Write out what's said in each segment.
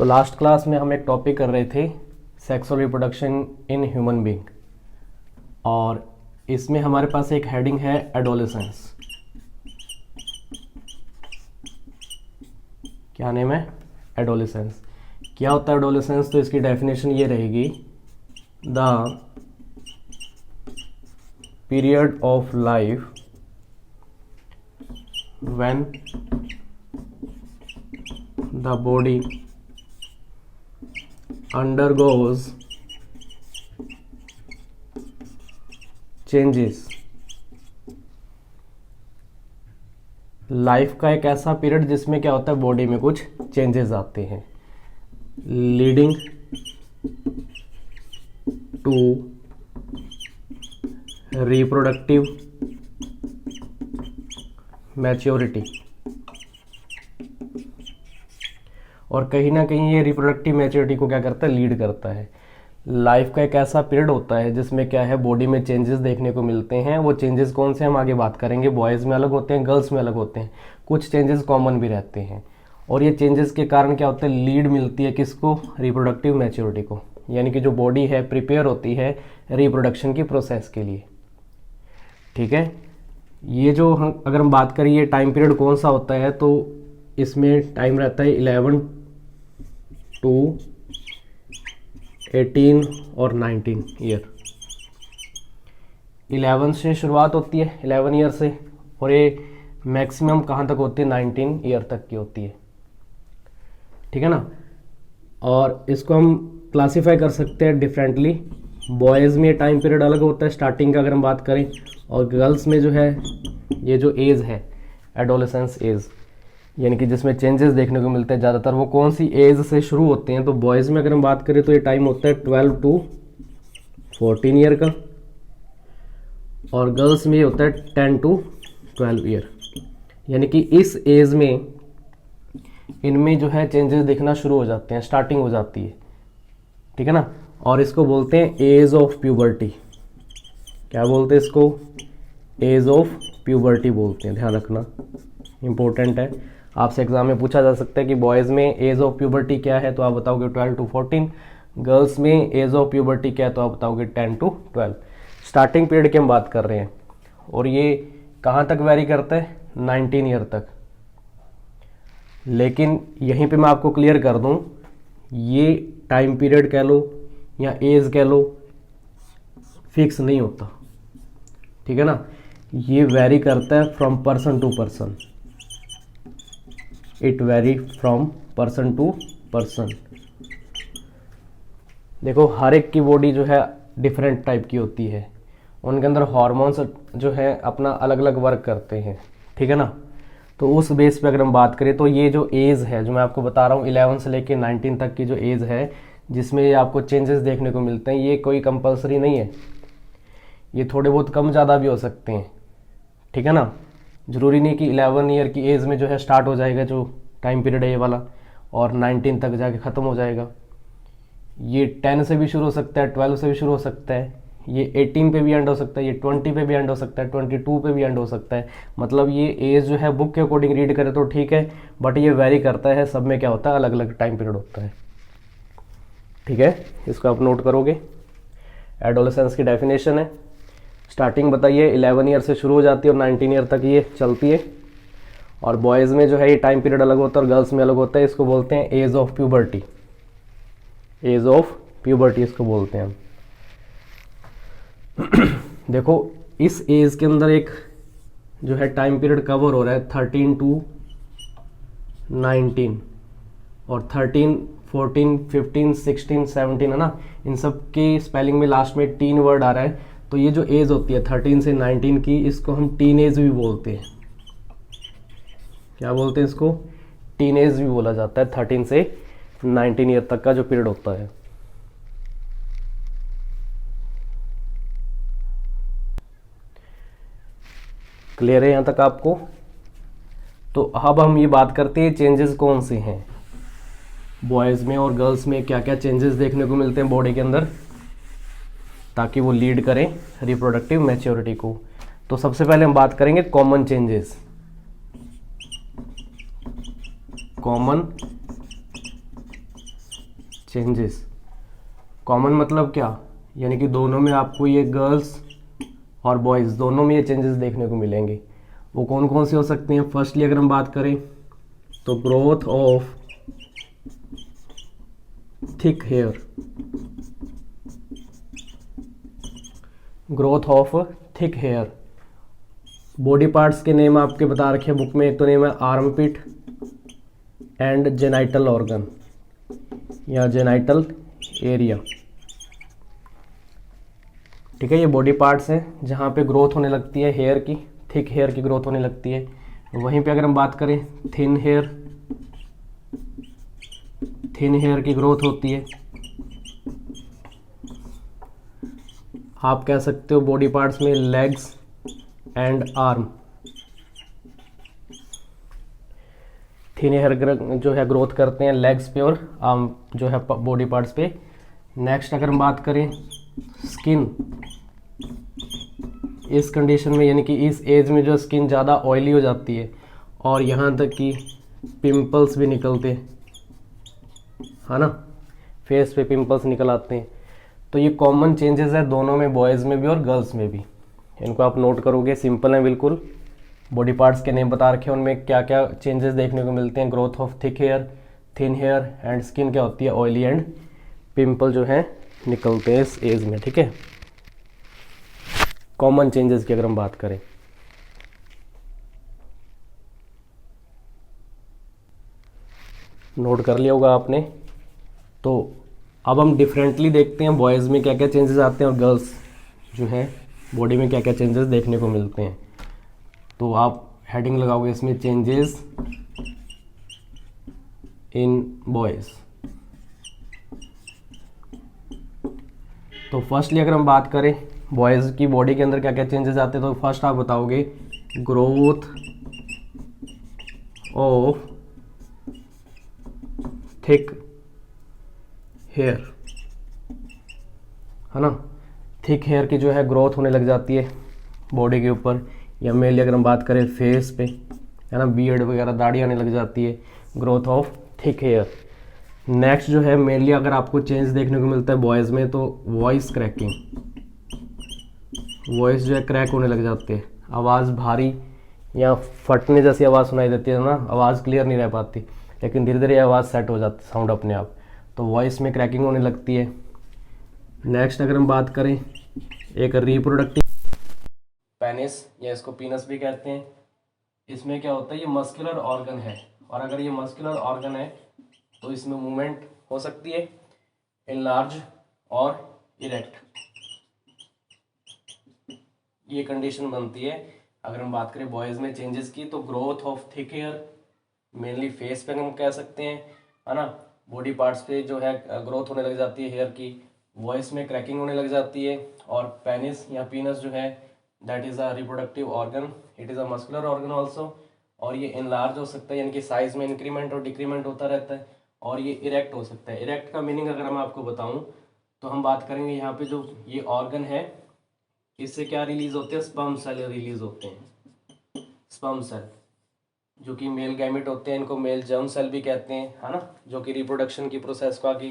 तो last class में हम एक टॉपिक कर रहे थे sexual reproduction in human being, और इसमें हमारे पास एक हेडिंग है एडोलेसेंस। क्या नेम है? एडोलेसेंस। क्या होता है एडोलेसेंस? तो इसकी डेफिनेशन ये रहेगी, the period of life when the body undergoes changes। Life का एक ऐसा पीरियड जिसमें क्या होता है, बॉडी में कुछ चेंजेस आते हैं, लीडिंग टू रिप्रोडक्टिव मैच्योरिटी। और कहीं ना कहीं ये रिप्रोडक्टिव मैच्योरिटी को क्या करता है, लीड करता है। लाइफ का एक ऐसा पीरियड होता है जिसमें क्या है, बॉडी में चेंजेस देखने को मिलते हैं। वो चेंजेस कौन से हम आगे बात करेंगे। बॉयज़ में अलग होते हैं, गर्ल्स में अलग होते हैं, कुछ चेंजेस कॉमन भी रहते हैं। और ये चेंजेस के कारण क्या होता है, लीड मिलती है किसको, रिप्रोडक्टिव मैच्योरिटी को। यानी कि जो बॉडी है प्रिपेयर होती है रिप्रोडक्शन की प्रोसेस के लिए। ठीक है, ये जो हम अगर हम बात करें ये टाइम पीरियड कौन सा होता है, तो इसमें टाइम रहता है 11 to 18 और 19 ईयर। 11 से शुरुआत होती है, 11 ईयर से, और ये मैक्सिमम कहाँ तक होती है, 19 ईयर तक की होती है। ठीक है ना। और इसको हम क्लासीफाई कर सकते हैं डिफरेंटली। बॉयज़ में टाइम पीरियड अलग होता है स्टार्टिंग का अगर हम बात करें, और गर्ल्स में जो है ये जो एज है एडोलेसेंस एज, यानी कि जिसमें चेंजेस देखने को मिलते हैं ज़्यादातर, वो कौन सी एज से शुरू होते हैं। तो बॉयज़ में अगर हम बात करें तो ये टाइम होता है 12 to 14 ईयर का, और गर्ल्स में ये होता है 10 to 12 ईयर। यानी कि इस एज में इनमें जो है चेंजेस दिखना शुरू हो जाते हैं, स्टार्टिंग हो जाती है। ठीक है ना। और इसको बोलते हैं एज ऑफ प्यूबर्टी। क्या बोलते हैं इसको? एज ऑफ प्यूबर्टी बोलते हैं, ध्यान रखना, इंपॉर्टेंट है। आपसे एग्जाम में पूछा जा सकता है कि बॉयज़ में एज ऑफ प्यूबर्टी क्या है, तो आप बताओगे 12 to 14। गर्ल्स में एज ऑफ प्यूबर्टी क्या है, तो आप बताओगे 10 to 12। स्टार्टिंग पीरियड की हम बात कर रहे हैं, और ये कहाँ तक वैरी करता है, 19 ईयर तक। लेकिन यहीं पे मैं आपको क्लियर कर दूं, ये टाइम पीरियड कह लो या एज कह लो, फिक्स नहीं होता। ठीक है ना। ये वैरी करता है from person to person, it vary from person to person. देखो, हर एक की बॉडी जो है डिफरेंट टाइप की होती है, उनके अंदर हार्मोन्स जो है अपना अलग अलग वर्क करते हैं। ठीक है ना। तो उस बेस पे अगर हम बात करें तो ये जो एज है जो मैं आपको बता रहा हूँ 11 से लेके 19 तक की जो एज है जिसमें ये आपको चेंजेस देखने को मिलते हैं, ये कोई कंपलसरी नहीं है। ये थोड़े बहुत कम ज़्यादा भी हो सकते हैं। ठीक है ना। ज़रूरी नहीं कि 11 ईयर की एज में जो है स्टार्ट हो जाएगा जो टाइम पीरियड है ये वाला, और 19 तक जाके ख़त्म हो जाएगा। ये 10 से भी शुरू हो सकता है, 12 से भी शुरू हो सकता है, ये 18 पे भी एंड हो सकता है, ये 20 पे भी एंड हो सकता है, 22 पे भी एंड हो सकता है। मतलब ये एज जो है बुक के अकॉर्डिंग रीड करें तो ठीक है, बट ये वेरी करता है। सब में क्या होता है, अलग अलग टाइम पीरियड होता है। ठीक है, इसको आप नोट करोगे। एडोलेसेंस की डेफिनेशन है, स्टार्टिंग बताइए 11 ईयर से शुरू हो जाती है और 19 ईयर तक ये चलती है। और बॉयज़ में जो है ये टाइम पीरियड अलग होता है और गर्ल्स में अलग होता है। इसको बोलते हैं age of puberty, age of puberty इसको बोलते हैं हम। देखो, इस एज के अंदर एक जो है टाइम पीरियड कवर हो रहा है 13 to 19, और 13, 14, 15, 16, 17 है ना, इन सब के स्पेलिंग में लास्ट में 3 वर्ड आ रहा है। तो ये जो एज होती है 13 से 19 की, इसको हम टीन एज भी बोलते हैं। क्या बोलते हैं इसको? टीन एज भी बोला जाता है। 13 से 19 ईयर तक का जो पीरियड होता है। क्लियर है यहाँ तक आपको? तो अब हम ये बात करते हैं चेंजेस कौन से हैं बॉयज़ में और गर्ल्स में, क्या क्या चेंजेस देखने को मिलते हैं बॉडी के अंदर ताकि वो लीड करें रिप्रोडक्टिव मैच्योरिटी को। तो सबसे पहले हम बात करेंगे common changes. Common changes. Common मतलब क्या, यानी कि दोनों में आपको ये गर्ल्स और बॉयज़ दोनों में ये चेंजेस देखने को मिलेंगे। वो कौन कौन से हो सकते हैं? फर्स्टली अगर हम बात करें तो growth of thick hair, growth of thick hair. Body parts के नेम आपके बता रखे हैं बुक में। एक तो नेम है आर्मपिट एंड जेनाइटल ऑर्गन या जेनाइटल एरिया। ठीक है, ये बॉडी पार्ट्स हैं जहाँ पे ग्रोथ होने लगती है हेयर की, थिक हेयर की ग्रोथ होने लगती है। वहीं पे अगर हम बात करें थिन हेयर, थिन हेयर की ग्रोथ होती है। आप कह सकते हो बॉडी पार्ट्स में legs and arm, thin hair जो है ग्रोथ करते हैं लेग्स पे और आर्म जो है बॉडी पार्ट्स पे। नेक्स्ट अगर हम बात करें स्किन, इस कंडीशन में यानी कि इस एज में जो स्किन ज़्यादा ऑयली हो जाती है और यहाँ तक कि पिंपल्स भी निकलते हैं, है ना, फेस पे पिंपल्स निकल आते हैं। तो ये कॉमन चेंजेस है दोनों में, बॉयज़ में भी और गर्ल्स में भी। इनको आप नोट करोगे, सिंपल है बिल्कुल। बॉडी पार्ट्स के नेम बता रखे हैं, उनमें क्या क्या चेंजेस देखने को मिलते हैं। Growth of thick hair, thin hair and skin क्या होती है ऑयली एंड पिंपल जो है निकलते हैं इस एज में। ठीक है, कॉमन चेंजेस की अगर हम बात करें। नोट कर लिया होगा आपने। तो अब हम डिफरेंटली देखते हैं बॉयज़ में क्या क्या चेंजेस आते हैं और गर्ल्स जो है बॉडी में क्या क्या चेंजेस देखने को मिलते हैं। तो आप हेडिंग लगाओगे इसमें चेंजेस इन बॉयज़। तो फर्स्टली अगर हम बात करें बॉयज़ की बॉडी के अंदर क्या क्या चेंजेस आते हैं, तो फर्स्ट आप बताओगे ग्रोथ ऑफ थिक हेयर, है ना। थिक हेयर की जो है ग्रोथ होने लग जाती है बॉडी के ऊपर, या मेनली अगर हम बात करें फेस पे, है ना, बियर्ड वगैरह दाढ़ी आने लग जाती है, growth of thick hair. Next जो है मेनली अगर आपको चेंज देखने को मिलता है बॉयज़ में तो वॉइस क्रैकिंग, वॉइस जो है क्रैक होने लग जाते हैं, आवाज़ भारी या फटने जैसी आवाज़ सुनाई देती है ना, आवाज़ क्लियर नहीं रह पाती, लेकिन धीरे धीरे आवाज़ सेट हो जाती है, साउंड अपने आप, तो वॉइस में क्रैकिंग होने लगती है। नेक्स्ट अगर हम बात करें एक रिप्रोडक्टिव पेनिस, या इसको पीनस भी कहते हैं, इसमें क्या होता है ये मस्कुलर ऑर्गन है, और अगर ये मस्कुलर ऑर्गन है तो इसमें मूवमेंट हो सकती है इनलार्ज और इरेक्ट, ये कंडीशन बनती है। अगर हम बात करें बॉयज़ में चेंजेस की तो growth of thick hair, mainly face पे हम कह सकते हैं, है ना, बॉडी पार्ट्स पे जो है ग्रोथ होने लग जाती है हेयर की, वॉइस में क्रैकिंग होने लग जाती है, और पेनिस या पीनस जो है that is a reproductive organ, it is a muscular organ also, और ये इनलार्ज हो सकता है यानी कि साइज में इंक्रीमेंट और डिक्रीमेंट होता रहता है, और ये इरेक्ट हो सकता है। इरेक्ट का मीनिंग अगर मैं आपको बताऊं तो हम बात करेंगे यहाँ पे जो ये ऑर्गन है इससे क्या रिलीज होते हैं, स्पर्म सेल रिलीज होते हैं, स्पर्म सेल जो कि मेल गैमेट होते हैं, इनको मेल जर्म सेल भी कहते हैं, है ना, जो कि रिप्रोडक्शन की प्रोसेस को आगे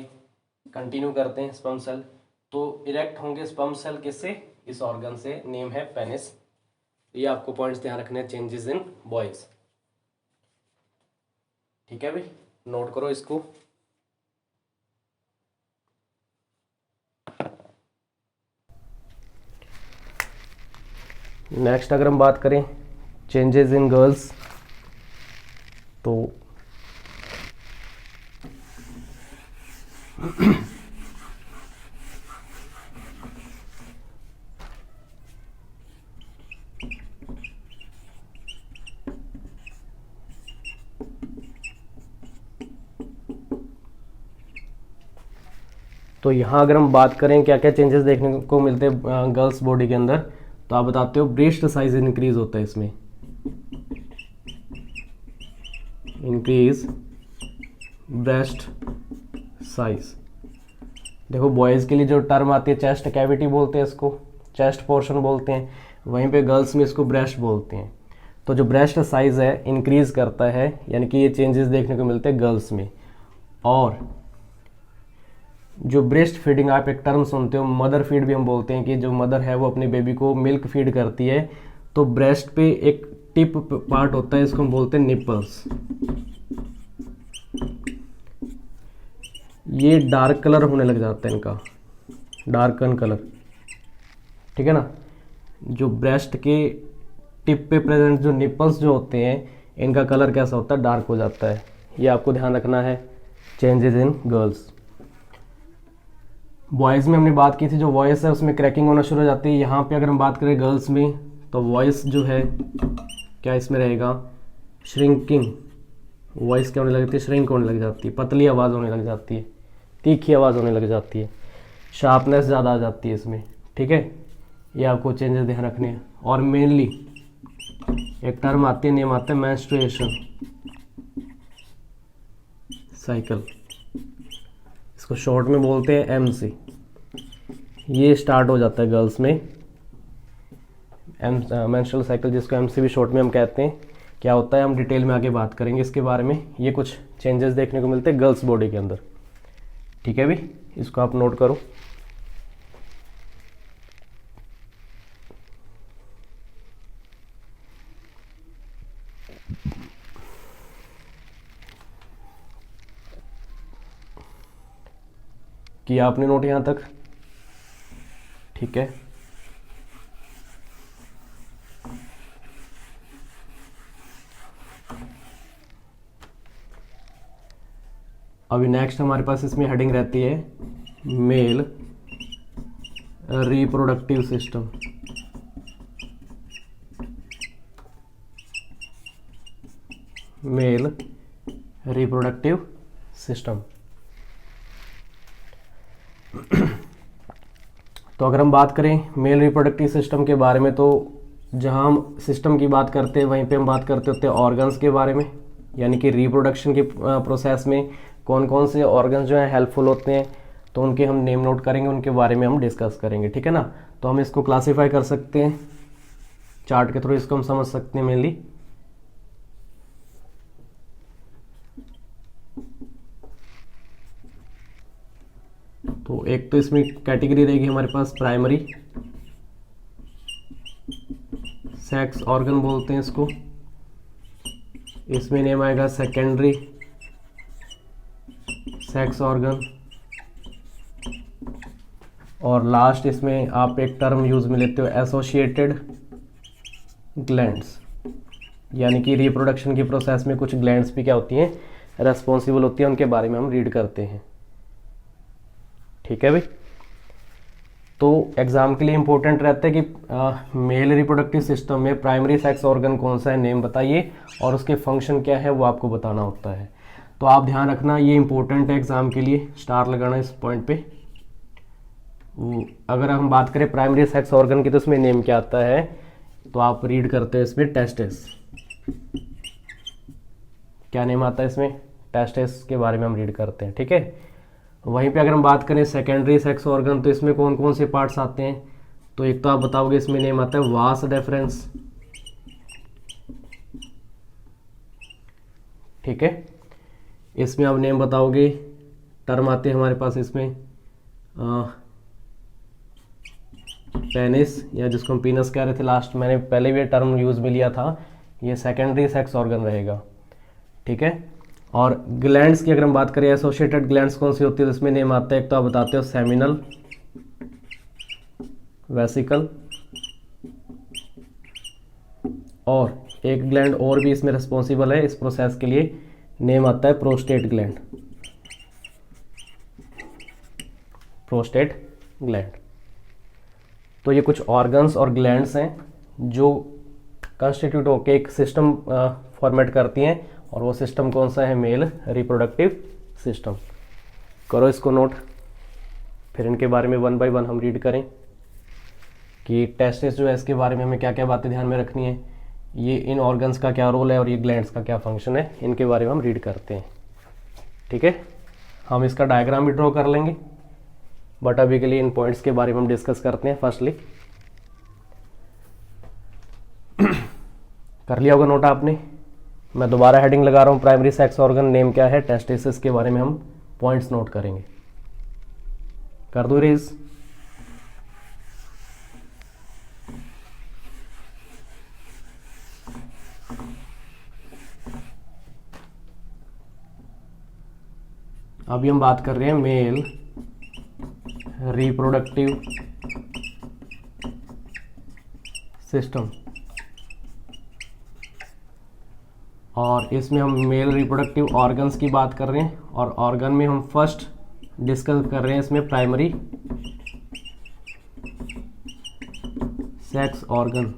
कंटिन्यू करते हैं स्पर्म सेल। तो इरेक्ट होंगे स्पर्म सेल किससे, इस ऑर्गन से, नेम है पेनिस। ये आपको पॉइंट्स ध्यान रखने हैं चेंजेस इन बॉयज। ठीक है भाई, नोट करो इसको। नेक्स्ट अगर हम बात करें चेंजेस इन गर्ल्स तो तो यहाँ अगर हम बात करें क्या क्या चेंजेस देखने को मिलते हैं गर्ल्स बॉडी के अंदर, तो आप बताते हो ब्रेस्ट साइज इंक्रीज होता है इसमें, इंक्रीज ब्रेस्ट साइज। देखो बॉयज़ के लिए जो टर्म आती है चेस्ट कैविटी बोलते हैं इसको, चेस्ट पोर्शन बोलते हैं, वहीं पे गर्ल्स में इसको ब्रेस्ट बोलते हैं। तो जो ब्रेस्ट साइज है इंक्रीज करता है, यानी कि ये चेंजेस देखने को मिलते हैं गर्ल्स में। और जो ब्रेस्ट फीडिंग आप एक टर्म सुनते हो, मदर फीड भी हम बोलते हैं कि जो मदर है वो अपने बेबी को मिल्क फीड करती है, तो ब्रेस्ट पे एक टिप पार्ट होता है, इसको हम बोलते हैं निपल्स। ये डार्क कलर होने लग जाता है इनका, डार्कन कलर, ठीक है ना। जो ब्रेस्ट के टिप पे प्रेजेंट जो निपल्स जो होते हैं, इनका कलर कैसा होता है, डार्क हो जाता है। ये आपको ध्यान रखना है, चेंजेस इन गर्ल्स। बॉयज़ में हमने बात की थी, जो वॉइस है उसमें क्रैकिंग होना शुरू हो जाती है। यहाँ पे अगर हम बात करें गर्ल्स में, तो वॉइस जो है क्या इसमें रहेगा, श्रिंकिंग। वॉइस क्या होने लगती है, श्रिंक होने लग जाती है, पतली आवाज़ होने लग जाती है, तीखी आवाज़ होने लग जाती है, शार्पनेस ज़्यादा आ जाती है इसमें, ठीक है। ये आपको चेंजेस ध्यान रखने हैं। और मेनली एक टर्म आती है, नेम आता है मेंस्ट्रुएशन साइकिल, इसको शॉर्ट में बोलते हैं एमसी। ये स्टार्ट हो जाता है गर्ल्स में, मेंस्ट्रुअल साइकिल, जिसको एमसी भी शॉर्ट में हम कहते हैं। क्या होता है हम डिटेल में आगे बात करेंगे इसके बारे में। ये कुछ चेंजेस देखने को मिलते हैं गर्ल्स बॉडी के अंदर, ठीक है भी, इसको आप नोट करो। किया आपने नोट यहाँ तक, ठीक है। अभी नेक्स्ट हमारे पास इसमें हेडिंग रहती है male reproductive system. Male reproductive system. तो अगर हम बात करें मेल रिप्रोडक्टिव सिस्टम के बारे में, तो जहां हम सिस्टम की बात करते हैं वहीं पे हम बात करते होते हैं ऑर्गन्स के बारे में, यानी कि रिप्रोडक्शन के प्रोसेस में कौन कौन से ऑर्गन्स जो हैं हेल्पफुल होते हैं, तो उनके हम नेम नोट करेंगे, उनके बारे में हम डिस्कस करेंगे, ठीक है ना। तो हम इसको क्लासीफाई कर सकते हैं चार्ट के थ्रू, इसको हम समझ सकते हैं मेनली। तो एक तो इसमें कैटेगरी रहेगी हमारे पास प्राइमरी सेक्स ऑर्गन बोलते हैं इसको। इसमें नेम आएगा सेकेंडरी सेक्स ऑर्गन। और लास्ट इसमें आप एक टर्म यूज में लेते हो एसोसिएटेड ग्लैंड्स, यानी कि रिप्रोडक्शन की प्रोसेस में कुछ ग्लैंड्स भी क्या होती हैं, रेस्पॉन्सिबल होती हैं, उनके बारे में हम रीड करते हैं, ठीक है भाई। तो एग्जाम के लिए इंपॉर्टेंट रहता है कि मेल रिप्रोडक्टिव सिस्टम में प्राइमरी सेक्स ऑर्गन कौन सा है, नेम बताइए, और उसके फंक्शन क्या है वो आपको बताना होता है। तो आप ध्यान रखना, ये इंपॉर्टेंट है एग्जाम के लिए, स्टार लगाना इस पॉइंट पे। अगर हम बात करें प्राइमरी सेक्स ऑर्गन की, तो इसमें नेम क्या आता है, तो आप रीड करते हैं इसमें टेस्टिस। क्या नेम आता है इसमें, टेस्टिस के बारे में हम रीड करते हैं, ठीक है। वहीं पे अगर हम बात करें सेकेंडरी सेक्स ऑर्गन, तो इसमें कौन कौन से पार्ट्स आते हैं, तो एक तो आप बताओगे इसमें नेम आता है वास डेफरेंस, ठीक है। इसमें आप नेम बताओगे, टर्म आते हैं हमारे पास इसमें पेनिस, या जिसको हम पीनस कह रहे थे लास्ट, मैंने पहले भी ये टर्म यूज में लिया था, ये सेकेंडरी सेक्स ऑर्गन रहेगा, ठीक है। और ग्लैंड्स की अगर हम बात करें, एसोसिएटेड ग्लैंड्स कौन सी होती है, तो इसमें नेम आता है, एक तो आप बताते हो सेमिनल वेसिकल, और एक ग्लैंड और भी इसमें रिस्पॉन्सिबल है इस प्रोसेस के लिए, नेम आता है प्रोस्टेट ग्लैंड, प्रोस्टेट ग्लैंड। तो ये कुछ ऑर्गन्स और ग्लैंड्स हैं जो कंस्टिट्यूट होकर एक सिस्टम फॉर्मेट करती हैं, और वो सिस्टम कौन सा है, मेल रिप्रोडक्टिव सिस्टम। करो इसको नोट, फिर इनके बारे में वन बाय वन हम रीड करें कि टेस्टिस जो है इसके बारे में हमें क्या क्या बातें ध्यान में रखनी है, ये इन ऑर्गन्स का क्या रोल है और ये ग्लैंड्स का क्या फंक्शन है, इनके बारे में हम रीड करते हैं, ठीक है। हम इसका डायग्राम भी ड्रॉ कर लेंगे, बट अभी के लिए इन पॉइंट्स के बारे में हम डिस्कस करते हैं। फर्स्टली कर लिया होगा नोट आपने, मैं दोबारा हेडिंग लगा रहा हूँ, प्राइमरी सेक्स ऑर्गन, नेम क्या है टेस्टिस, के बारे में हम पॉइंट्स नोट करेंगे। कर दो रेज। अभी हम बात कर रहे हैं मेल रिप्रोडक्टिव सिस्टम, और इसमें हम मेल रिप्रोडक्टिव ऑर्गन्स की बात कर रहे हैं, और ऑर्गन में हम फर्स्ट डिस्कस कर रहे हैं इसमें प्राइमरी सेक्स ऑर्गन,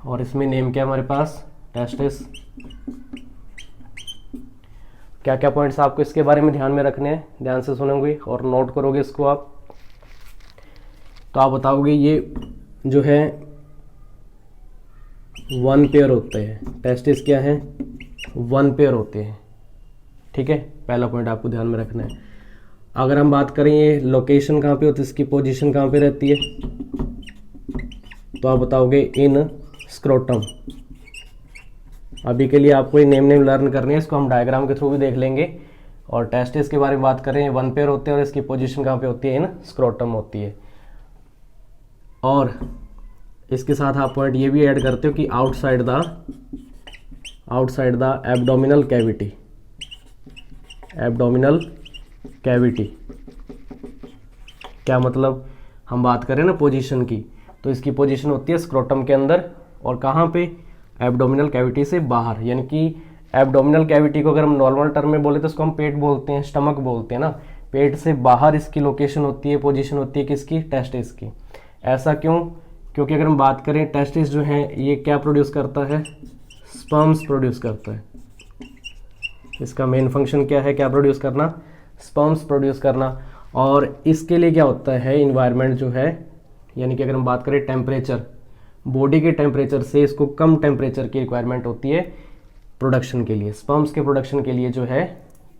और इसमें नेम क्या है हमारे पास, टेस्टिस। क्या क्या पॉइंट्स आपको इसके बारे में ध्यान में रखने हैं, ध्यान से सुनोगे और नोट करोगे इसको आप, तो आप बताओगे ये जो है वन पेयर होते हैं, टेस्टिस क्या है, वन पेयर होते हैं। ठीक है, पहला पॉइंट आपको ध्यान में रखना है। अगर हम बात करें ये लोकेशन कहाँ पे होती है, इसकी पोजीशन कहाँ पे रहती है, तो आप बताओगे इन स्क्रोटम। अभी के लिए आपको ये नेम लर्न करनी है, इसको हम डायग्राम के थ्रू भी देख लेंगे। और टेस्टिस के बारे में बात करें, वन पेयर होते हैं और इसकी पोजीशन कहाँ पे होती है, इन स्क्रोटम होती है। और इसके साथ आप पॉइंट ये भी ऐड करते हो कि outside the abdominal cavity, abdominal cavity क्या मतलब, हम बात करें ना पोजीशन की, तो इसकी पोजीशन होती है स्क्रोटम के अंदर, और कहाँ पे, एब्डोमिनल कैविटी से बाहर। यानी कि एब्डोमिनल कैविटी को अगर हम नॉर्मल टर्म में बोले तो इसको हम पेट बोलते हैं, स्टमक बोलते हैं ना, पेट से बाहर इसकी लोकेशन होती है, पोजीशन होती है किसकी, टेस्टिस की। ऐसा क्यों, क्योंकि अगर हम बात करें टेस्टिस जो है ये क्या प्रोड्यूस करता है, स्पर्म्स प्रोड्यूस करता है। इसका मेन फंक्शन क्या है, क्या प्रोड्यूस करना, स्पर्म्स प्रोड्यूस करना। और इसके लिए क्या होता है, इन्वायरमेंट जो है, यानी कि अगर हम बात करें टेम्परेचर, बॉडी के टेम्परेचर से इसको कम टेम्परेचर की रिक्वायरमेंट होती है प्रोडक्शन के लिए, स्पर्म्स के प्रोडक्शन के लिए जो है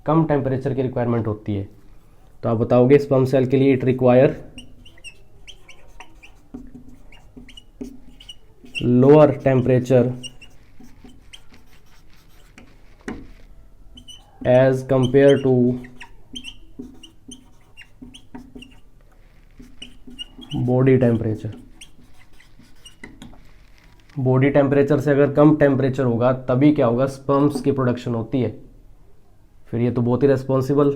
कम टेम्परेचर की रिक्वायरमेंट होती है। तो आप बताओगे स्पर्म सेल के लिए it require lower temperature as compare to body temperature. Body temperature से अगर कम टेम्परेचर होगा तभी क्या होगा, स्पर्म्स की प्रोडक्शन होती है। फिर ये तो बहुत ही रेस्पॉन्सिबल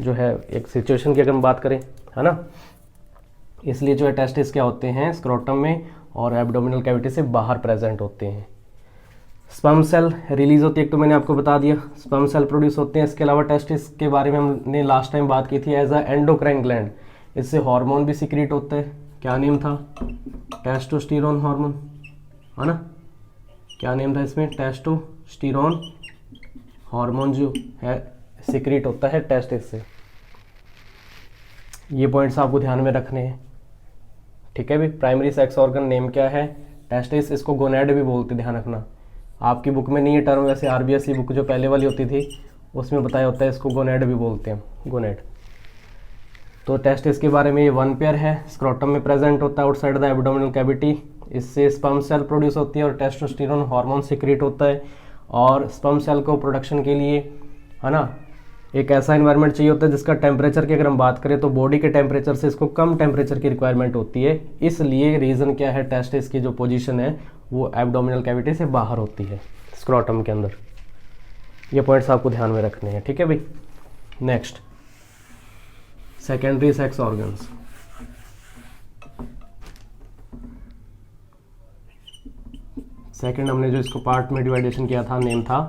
जो है एक सिचुएशन की अगर हम बात करें, है ना। इसलिए जो है टेस्टिस क्या होते हैं, स्क्रोटम में और एब्डोमिनल कैविटी से बाहर प्रेजेंट होते हैं। स्पर्म सेल रिलीज होती है, एक तो मैंने आपको बता दिया, स्पर्म सेल प्रोड्यूस होते हैं। इसके अलावा टेस्टिस के बारे में हमने लास्ट टाइम बात की थी, एज अ एंडोक्राइन ग्लैंड, इससे हार्मोन भी सिक्रीट होता है। क्या नेम था, टेस्टोस्टेरोन हार्मोन, है ना। क्या नेम था इसमें, टेस्टोस्टेरोन हार्मोन जो है सिक्रीट होता है टेस्टिस से। ये पॉइंट्स आपको ध्यान में रखने हैं, ठीक है भाई। प्राइमरी सेक्स ऑर्गन नेम क्या है, टेस्टिस, इसको गोनेड भी बोलते, ध्यान रखना। आपकी बुक में नहीं है टर्म, वैसे आरबीएसई बुक जो पहले वाली होती थी उसमें बताया होता है, इसको गोनेड भी बोलते हैं, गोनेड। तो टेस्टिस के बारे में ये वन पेयर है, स्क्रोटम में प्रेजेंट होता है आउटसाइड द एब्डोमिनल कैविटी। इससे स्पर्म सेल प्रोड्यूस होती है और टेस्टोस्टेरोन हार्मोन सिक्रीट होता है। और स्पर्म सेल को प्रोडक्शन के लिए, है ना, एक ऐसा एनवायरनमेंट चाहिए होता है जिसका टेम्परेचर की अगर हम बात करें तो बॉडी के टेम्परेचर से इसको कम टेम्परेचर की रिक्वायरमेंट होती है। इसलिए रीज़न क्या है, टेस्टिस की जो पोजीशन है वो एब्डोमिनल कैविटी से बाहर होती है, स्क्रोटम के अंदर। ये पॉइंट्स आपको ध्यान में रखने हैं, ठीक है भाई। Next, secondary sex organs. Second हमने जो इसको पार्ट में डिवाइडेशन किया था, नेम था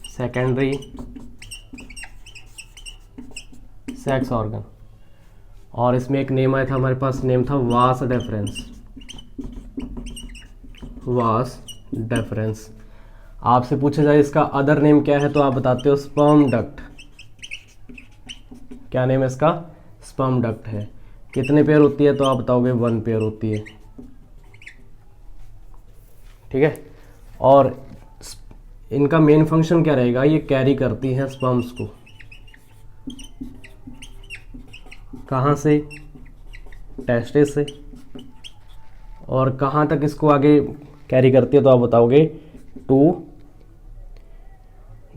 सेकेंडरी सेक्स ऑर्गन। और इसमें एक नेम आया था हमारे पास, नेम था वास डेफरेंस, वास डेफरेंस। आपसे पूछा जाए इसका अदर नेम क्या है तो आप बताते हो स्पर्म डक्ट। क्या नेम है इसका, स्पर्म डक्ट है। कितने पेयर होती है तो आप बताओगे वन पेयर होती है, ठीक है। और इनका मेन फंक्शन क्या रहेगा, ये कैरी करती हैं स्पर्म्स को, कहाँ से, टेस्टिस से। और कहाँ तक इसको आगे कैरी करती है तो आप बताओगे टू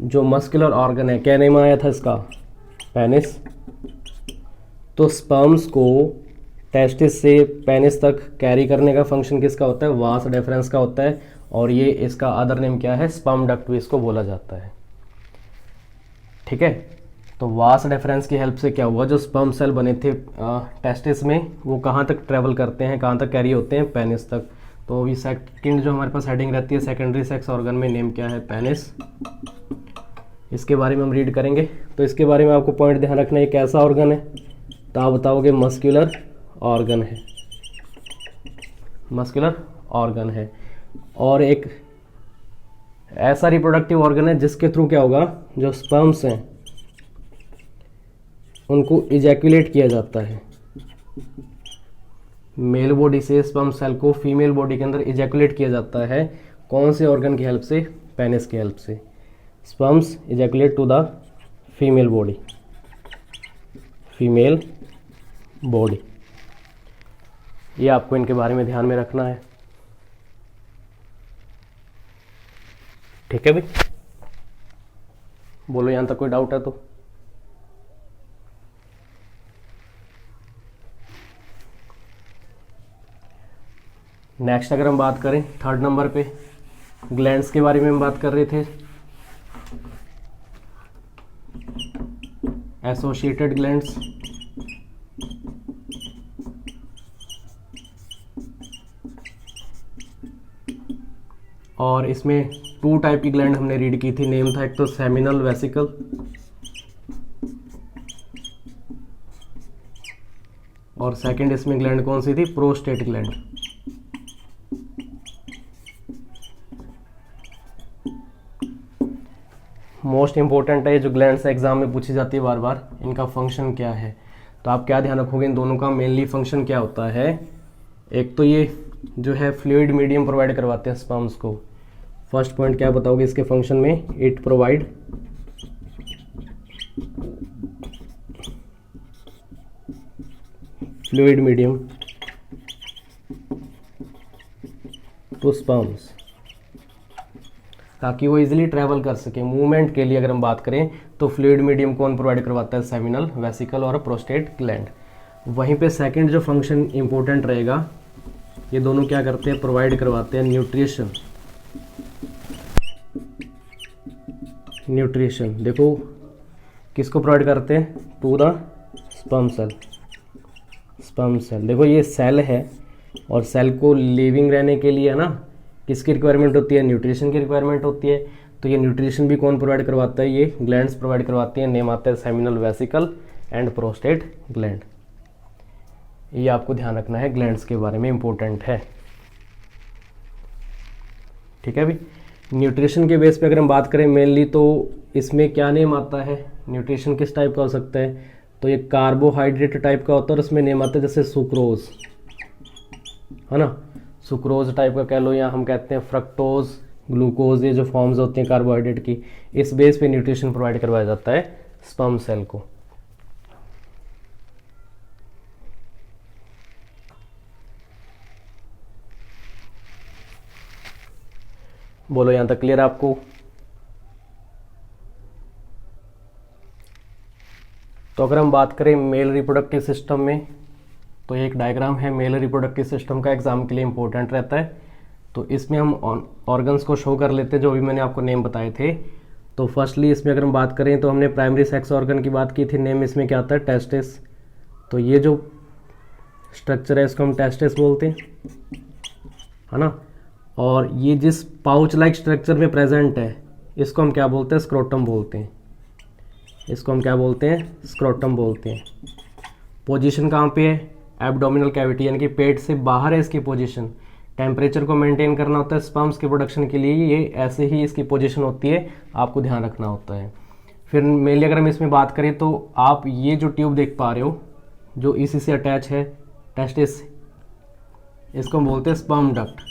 जो मस्कुलर ऑर्गन है, क्या नेम आया था इसका, पेनिस। तो स्पर्म्स को टेस्टिस से पेनिस तक कैरी करने का फंक्शन किसका होता है? वास डेफरेंस का होता है। और ये इसका अदर नेम क्या है? स्पर्म डक्ट भी इसको बोला जाता है। ठीक है, तो वास डेफरेंस की हेल्प से क्या हुआ, जो स्पर्म सेल बने थे टेस्टिस में वो कहाँ तक ट्रेवल करते हैं, कहाँ तक कैरी होते हैं? पेनिस तक। तो अभी सेकंड जो हमारे पास हेडिंग रहती है सेकेंडरी सेक्स ऑर्गन में, नेम क्या है? पेनिस। इसके बारे में हम रीड करेंगे। तो इसके बारे में आपको पॉइंट ध्यान रखना है, कैसा ऑर्गन है? तो आप बताओगे मस्कुलर ऑर्गन है, मस्कुलर ऑर्गन है। और एक ऐसा रिप्रोडक्टिव ऑर्गन है जिसके थ्रू क्या होगा, जो स्पर्म्स हैं उनको इजैकुलेट किया जाता है। मेल बॉडी से स्पर्म सेल को फीमेल बॉडी के अंदर इजैकुलेट किया जाता है। कौन से ऑर्गन की हेल्प से? पेनिस की हेल्प से। Sperms ejaculate to the female body, female body. ये आपको इनके बारे में ध्यान में रखना है। ठीक है भाई, बोलो यहां तक कोई डाउट है तो? नेक्स्ट अगर हम बात करें थर्ड नंबर पे, ग्लैंड्स के बारे में हम बात कर रहे थे। एसोसिएटेड ग्लैंड्स, और इसमें 2 टाइप की ग्लैंड हमने रीड की थी। नेम था एक तो सेमिनल वेसिकल, और सेकंड इसमें ग्लैंड कौन सी थी? Prostate gland. मोस्ट इंपॉर्टेंट है ये जो ग्लैंड्स एग्जाम में पूछी जाती है बार बार, इनका फंक्शन क्या है? तो आप क्या ध्यान रखोगे, इन दोनों का मेनली फंक्शन क्या होता है? एक तो ये जो है फ्लूइड मीडियम प्रोवाइड करवाते हैं स्पर्म्स को। फर्स्ट पॉइंट क्या बताओगे इसके फंक्शन में? It provide fluid medium to sperms, ताकि वो इजीली ट्रैवल कर सके। मूवमेंट के लिए अगर हम बात करें तो फ्लूइड मीडियम कौन प्रोवाइड करवाता है? सेमिनल वेसिकल और प्रोस्टेट ग्लैंड। वहीं पे सेकंड जो फंक्शन इंपॉर्टेंट रहेगा, ये दोनों क्या करते हैं? प्रोवाइड करवाते हैं न्यूट्रिशन। न्यूट्रिशन देखो किसको प्रोवाइड करते हैं? To the sperm cell. Sperm cell देखो ये सेल है, और सेल को लिविंग रहने के लिए है ना किसकी रिक्वायरमेंट होती है? न्यूट्रिशन की रिक्वायरमेंट होती है। तो ये न्यूट्रिशन भी कौन प्रोवाइड करवाता है? ये ग्लैंड्स प्रोवाइड करवाती हैं। नेम आता है seminal vesicle and prostate gland. ये आपको ध्यान रखना है, ग्लैंड्स के बारे में इंपॉर्टेंट है। ठीक है भाई, न्यूट्रिशन के बेस पे अगर हम बात करें मेनली, तो इसमें क्या नेम आता है? न्यूट्रिशन किस टाइप का हो सकता है? तो ये कार्बोहाइड्रेट टाइप का होता है, और इसमें नेम आता है जैसे सुक्रोज, है ना? सुक्रोज टाइप का कह लो, या हम कहते हैं फ्रक्टोज, ग्लूकोज, ये जो फॉर्म्स होती हैं कार्बोहाइड्रेट की, इस बेस पे न्यूट्रिशन प्रोवाइड करवाया जाता है स्पर्म सेल को। बोलो यहां तक क्लियर आपको? तो अगर हम बात करें मेल रिप्रोडक्टिव सिस्टम में, तो एक डायग्राम है मेल रिप्रोडक्टिव सिस्टम का, एग्जाम के लिए इंपॉर्टेंट रहता है। तो इसमें हम ऑर्गन्स को शो कर लेते हैं जो भी मैंने आपको नेम बताए थे। तो फर्स्टली इसमें अगर हम बात करें तो हमने प्राइमरी सेक्स ऑर्गन की बात की थी। नेम इसमें क्या आता है? टेस्टिस। तो ये जो स्ट्रक्चर है इसको हम टेस्टिस बोलते हैं, है ना? और ये जिस पाउच लाइक स्ट्रक्चर में प्रेजेंट है इसको हम क्या बोलते हैं? स्क्रोटम बोलते हैं। इसको हम क्या बोलते हैं? स्क्रोटम बोलते हैं। पोजीशन कहाँ पे है? एब्डोमिनल कैविटी, यानी कि पेट से बाहर है इसकी पोजीशन। टेम्परेचर को मेंटेन करना होता है स्पर्म्स के प्रोडक्शन के लिए, ये ऐसे ही इसकी पोजीशन होती है, आपको ध्यान रखना होता है। फिर मेनली अगर हम इसमें बात करें तो आप ये जो ट्यूब देख पा रहे हो जो इसी से अटैच है टेस्टिस, इसको हम बोलते हैं स्पर्म डक्ट।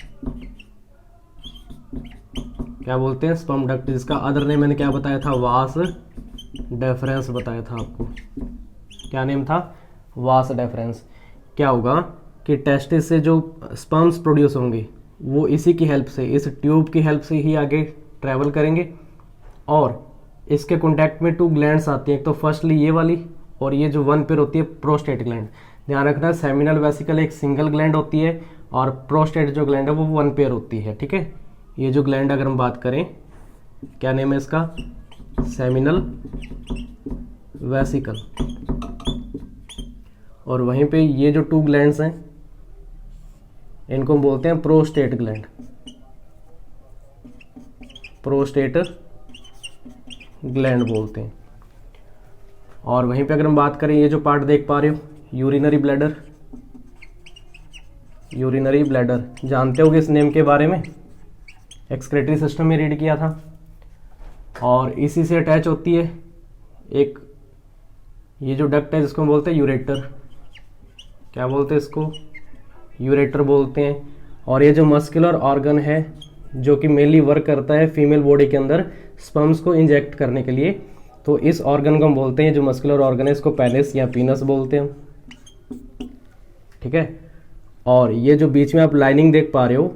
क्या बोलते हैं? स्पर्म डक्ट, जिसका अदर नेम मैंने क्या बताया था? वास डेफरेंस बताया था आपको। क्या नेम था? Vas deferens. क्या होगा कि टेस्टिस से जो स्पर्म्स प्रोड्यूस होंगे वो इसी की हेल्प से, इस ट्यूब की हेल्प से ही आगे ट्रैवल करेंगे, और इसके कॉन्टैक्ट में 2 ग्लैंड्स आती हैं, एक तो फर्स्टली ये वाली और ये जो 1 पेयर होती है प्रोस्टेट ग्लैंड। ध्यान रखना, सेमिनल वेसिकल एक सिंगल ग्लैंड होती है और प्रोस्टेट जो ग्लैंड है वो 1 पेयर होती है। ठीक है, ये जो ग्लैंड अगर हम बात करें, क्या नेम है इसका, सेमिनल वेसिकल। और वहीं पे ये जो 2 ग्लैंड्स हैं इनको हम बोलते हैं प्रोस्टेट ग्लैंड, प्रोस्टेट ग्लैंड बोलते हैं। और वहीं पे अगर हम बात करें, ये जो पार्ट देख पा रहे हो, यूरिनरी ब्लैडर, यूरिनरी ब्लैडर जानते होगे इस नेम के बारे में, एक्सक्रेटरी सिस्टम में रीड किया था। और इसी से अटैच होती है एक ये जो डक्ट है जिसको हम बोलते हैं यूरेटर, क्या बोलते हैं इसको, यूरेटर बोलते हैं। और ये जो मस्कुलर ऑर्गन है जो कि मेनली वर्क करता है फीमेल बॉडी के अंदर स्पर्म्स को इंजेक्ट करने के लिए, तो इस ऑर्गन को हम बोलते हैं, जो मस्कुलर ऑर्गन है इसको पेनिस या पीनस बोलते हैं। ठीक है, और ये जो बीच में आप लाइनिंग देख पा रहे हो,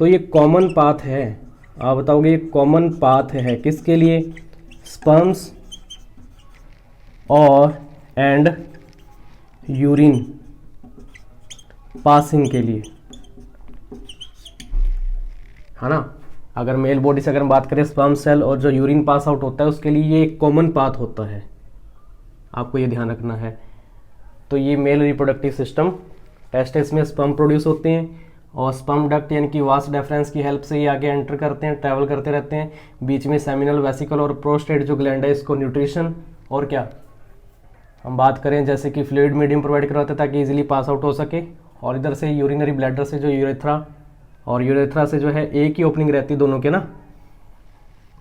तो ये कॉमन पाथ है। आप बताओगे ये कॉमन पाथ है किसके लिए, स्पर्म्स और एंड यूरिन पासिंग के लिए, है ना। अगर मेल बॉडी से अगर हम बात करें, स्पर्म सेल और जो यूरिन पास आउट होता है उसके लिए ये एक कॉमन पाथ होता है, आपको ये ध्यान रखना है। तो ये मेल रिप्रोडक्टिव सिस्टम, टेस्टिस में स्पर्म प्रोड्यूस होते हैं और स्पर्म डक्ट यानी कि वास डेफरेंस की हेल्प से ये आगे एंटर करते हैं, ट्रैवल करते रहते हैं। बीच में सेमिनल वेसिकल और प्रोस्टेट जो ग्लैंड है इसको न्यूट्रिशन और क्या हम बात करें जैसे कि फ्लूइड मीडियम प्रोवाइड करवाते हैं ताकि इजीली पास आउट हो सके। और इधर से यूरिनरी ब्लैडर से जो यूरेथ्रा, और यूरेथ्रा से जो है एक ही ओपनिंग रहती है दोनों के ना,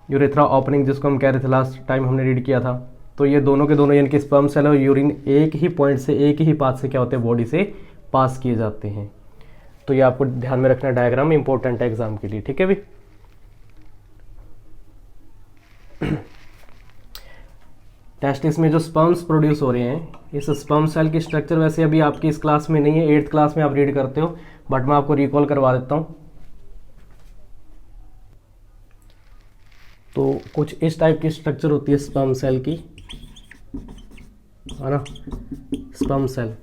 यूरेथ्रा ओपनिंग जिसको हम कह रहे थे लास्ट टाइम हमने रीड किया था। तो ये दोनों के दोनों यानी कि स्पर्म सेल और यूरिन एक ही पॉइंट से, एक ही पाथ से क्या होते हैं, बॉडी से पास किए जाते हैं। तो ये आपको ध्यान में रखना, डायग्राम इंपॉर्टेंट है एग्जाम के लिए। ठीक है भी, टेस्टिस में जो स्पर्म्स प्रोड्यूस हो रहे हैं, इस स्पर्म सेल की स्ट्रक्चर वैसे अभी आपकी इस क्लास में नहीं है, 8th क्लास में आप रीड करते हो, बट मैं आपको रिकॉल करवा देता हूं। तो कुछ इस टाइप की स्ट्रक्चर होती है स्पर्म सेल की, है ना। स्पर्म सेल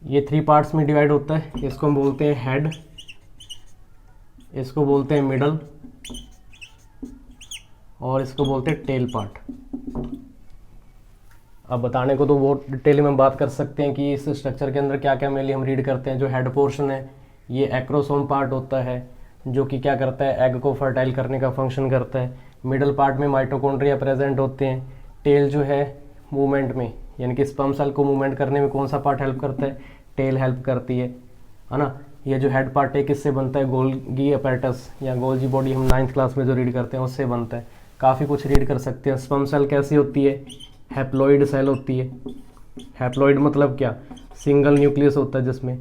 ये 3 पार्ट्स में डिवाइड होता है, इसको हम बोलते हैं हेड, इसको बोलते हैं मिडल और इसको बोलते हैं टेल पार्ट। अब बताने को तो बहुत डिटेल में बात कर सकते हैं कि इस स्ट्रक्चर के अंदर क्या क्या मेनली हम रीड करते हैं। जो हेड पोर्शन है ये एक्रोसोम पार्ट होता है जो कि क्या करता है, एग को फर्टाइल करने का फंक्शन करता है। मिडल पार्ट में माइटोकॉन्ड्रिया प्रेजेंट होते हैं। टेल जो है मूवमेंट में, यानी कि स्पर्म सेल को मूवमेंट करने में कौन सा पार्ट हेल्प करता है, टेल हेल्प करती है ना। ये जो हेड पार्ट है किससे बनता है, गोल्गी अपैरेटस या गोल्जी बॉडी हम 9th क्लास में जो रीड करते हैं उससे बनता है। काफ़ी कुछ रीड कर सकते हैं। स्पर्म सेल कैसी होती है, हैप्लॉइड सेल होती है। हैप्लॉइड मतलब क्या, सिंगल न्यूक्लियस होता है जिसमें।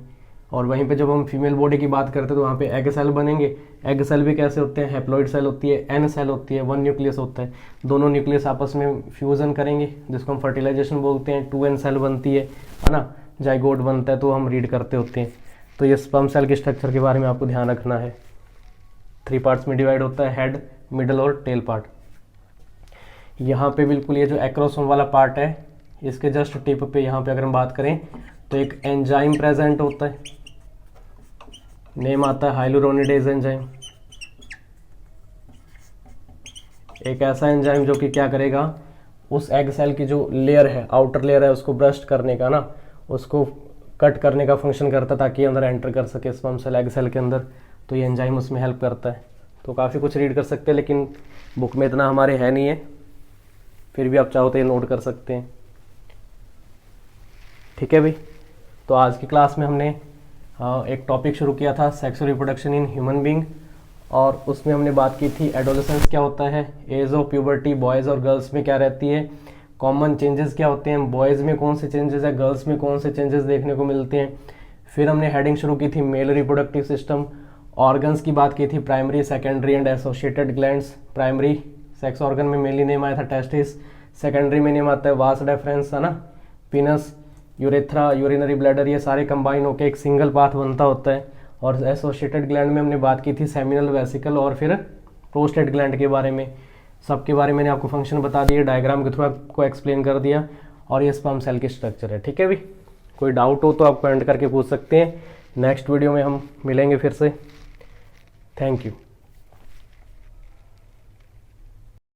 और वहीं पे जब हम फीमेल बॉडी की बात करते हैं तो वहाँ पे एग सेल बनेंगे। एग सेल भी कैसे होते हैं, हैप्लॉइड सेल होती है, एन सेल होती है, 1 न्यूक्लियस होता है। दोनों न्यूक्लियस आपस में फ्यूजन करेंगे जिसको हम फर्टिलाइजेशन बोलते हैं। 2n सेल बनती है ना, जाइगोट बनता है, तो हम रीड करते होते हैं। तो ये स्पर्म सेल के स्ट्रक्चर के बारे में आपको ध्यान रखना है। 3 पार्ट्स में डिवाइड होता है, हेड, मिडल और टेल पार्ट। यहाँ पे बिल्कुल ये जो एक्रोसोम वाला पार्ट है इसके जस्ट टिप पे यहाँ पे अगर हम बात करें तो एक एंजाइम प्रेजेंट होता है, नेम आता है हाइलुरोनिडेज एंजाइम। एक ऐसा एंजाइम जो कि क्या करेगा, उस एग सेल की जो लेयर है, आउटर लेयर है, उसको ब्रस्ट करने का ना, उसको कट करने का फंक्शन करता है ताकि अंदर एंटर कर सके स्पर्म सेल एग सेल के अंदर। तो ये एंजाइम उसमें हेल्प करता है। तो काफ़ी कुछ रीड कर सकते हैं लेकिन बुक में इतना हमारे है नहीं है, फिर भी आप चाहो तो ये नोट कर सकते हैं। ठीक है भाई, तो आज की क्लास में हमने एक टॉपिक शुरू किया था, sexual reproduction in human being, और उसमें हमने बात की थी एडोलेसेंस क्या होता है, एज ऑफ प्यूबर्टी बॉयज़ और गर्ल्स में क्या रहती है, कॉमन चेंजेस क्या होते हैं, बॉयज़ में कौन से चेंजेस है, गर्ल्स में कौन से चेंजेस देखने को मिलते हैं। फिर हमने हेडिंग शुरू की थी मेल रिप्रोडक्टिव सिस्टम, ऑर्गन्स की बात की थी primary, secondary and associated glands. Primary sex organ में मेनली नेम आया था टेस्टिस, सेकेंडरी में नेम आता है वास डेफरेंस, है ना, पीनस, यूरेथ्रा, यूरिनरी ब्लैडर, ये सारे कंबाइन होकर एक सिंगल पाथ बनता होता है। और एसोसिएटेड ग्लैंड में हमने बात की थी सेमिनल वेसिकल और फिर प्रोस्टेट ग्लैंड के बारे में। सबके बारे में मैंने आपको फंक्शन बता दिए, डायग्राम के थ्रू आपको एक्सप्लेन कर दिया, और ये स्पर्म सेल की स्ट्रक्चर है। ठीक है भी, कोई डाउट हो तो आप कमेंट करके पूछ सकते हैं। नेक्स्ट वीडियो में हम मिलेंगे फिर से। Thank you.